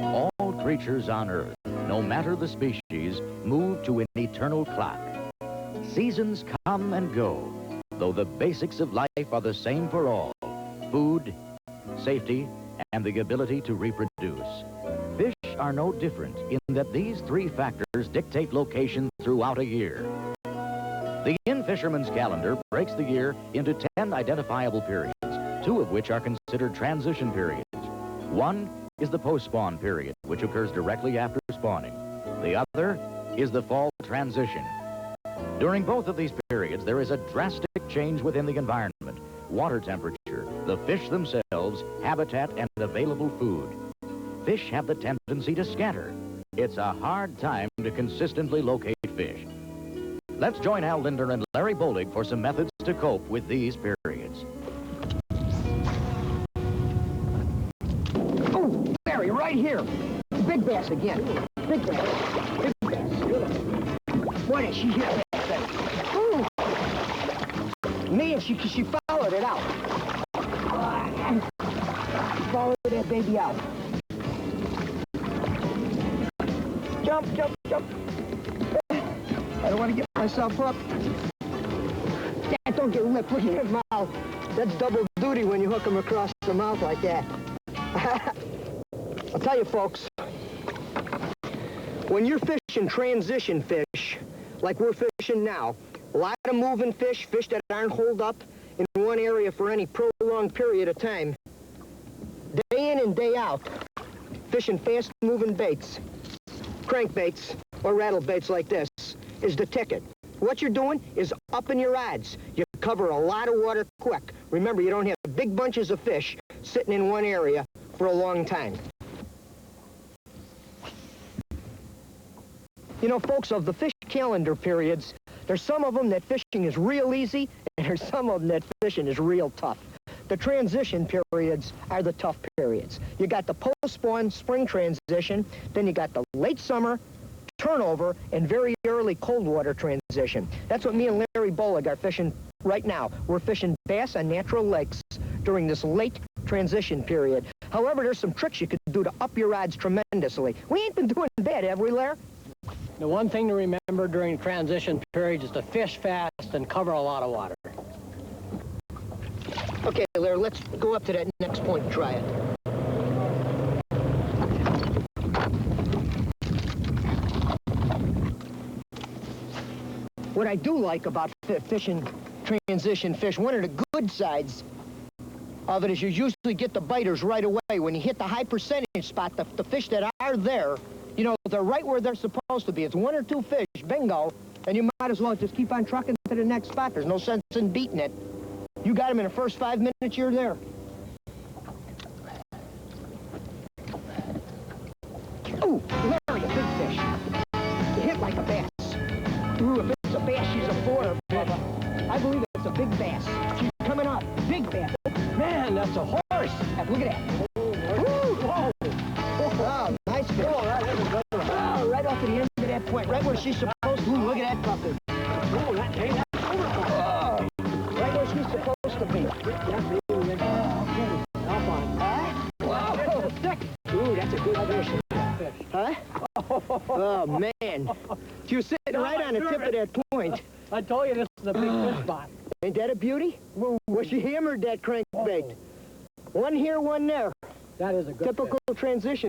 All creatures on Earth, no matter the species, move to an eternal clock. Seasons come and go, though the basics of life are the same for all. Food, safety, and the ability to reproduce. Fish are no different in that these 3 factors dictate location throughout a year. The In Fisherman's calendar breaks the year into 10 identifiable periods, 2 of which are considered transition periods. One is the post-spawn period, which occurs directly after spawning. The other is the fall transition. During both of these periods, there is a drastic change within the environment, water temperature, the fish themselves, habitat, and available food. Fish have the tendency to scatter. It's a hard time to consistently locate fish. Let's join Al Linder and Larry Bolig for some methods to cope with these periods. Oh, Larry, right here. Big bass again. Big bass. Big bass. Boy, did she hit that thing. Ooh. Man, she followed it out. Followed that baby out. Jump, jump, jump. I don't want to get myself up. Dad, don't get lipped. Look at your mouth. That's double duty when you hook them across the mouth like that. I'll tell you, folks, when you're fishing transition fish, like we're fishing now, a lot of moving fish, fish that aren't holed up in one area for any prolonged period of time, day in and day out, fishing fast-moving baits, crankbaits, or rattle baits like this, is the ticket. What you're doing is upping your odds. You cover a lot of water quick. Remember, you don't have big bunches of fish sitting in one area for a long time. You know, folks, of the fish calendar periods, there's some of them that fishing is real easy, and there's some of them that fishing is real tough. The transition periods are the tough periods. You got the post-spawn spring transition, then you got the late summer turnover and very early cold water transition. That's what me and Larry Bolig are fishing right now. We're fishing bass on natural lakes during this late transition period. However, there's some tricks you could do to up your odds tremendously. We ain't been doing bad, have we, Larry? The one thing to remember during transition periods is to fish fast and cover a lot of water. Okay, Larry, let's go up to that next point and try it. What I do like about fishing transition fish, one of the good sides of it is you usually get the biters right away. When you hit the high percentage spot, the fish that are there, you know, they're right where they're supposed to be. It's one or two fish, bingo, and you might as well just keep on trucking to the next spot. There's no sense in beating it. You got them in the first 5 minutes, you're there. Ooh, Larry, a big fish. You hit like a bass. Ooh, if it's a bass, she's a 4. I believe it's a big bass. She's coming up. Big bass. Man, that's a horse. Look at that. Ooh, whoa. Oh, nice fish. Oh, right off to the end of that point, right where she's supposed to. Ooh, look at that puppy. Oh, that's over. Right where she's supposed to be. Wow. Ooh, that's a good fish. Huh? Oh, man. She was sitting right on the tip of that point. I told you this is a big fish spot. Ain't that a beauty? Well, she hammered that crankbait. One here, one there. That is a good Typical fish. transition